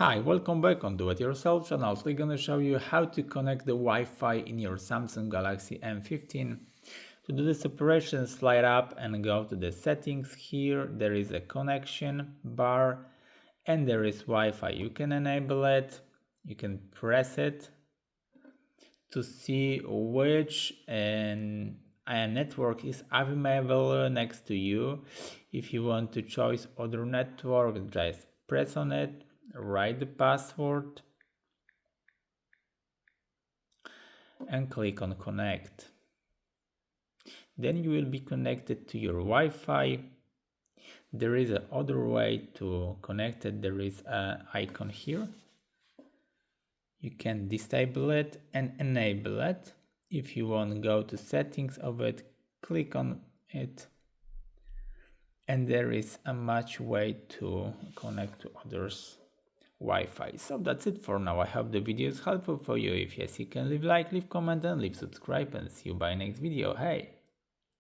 Hi, welcome back on Do It Yourself channel. Today I'm gonna show you how to connect the Wi-Fi in your Samsung Galaxy M15. To do this operation, slide up and go to the settings. Here there is a connection bar and there is Wi-Fi. You can enable it, you can press it to see which network is available next to you. If you want to choose other network, just press on it, write the password and click on connect. Then you will be connected to your Wi-Fi. There is another way to connect it. There is an icon here. You can disable it and enable it. If you want to go to settings of it, click on it. And there is a much way to connect to others' Wi-Fi. So that's it for now. I hope the video is helpful for you. If yes, you can leave like, leave comment and leave subscribe and see you by next video. Hey!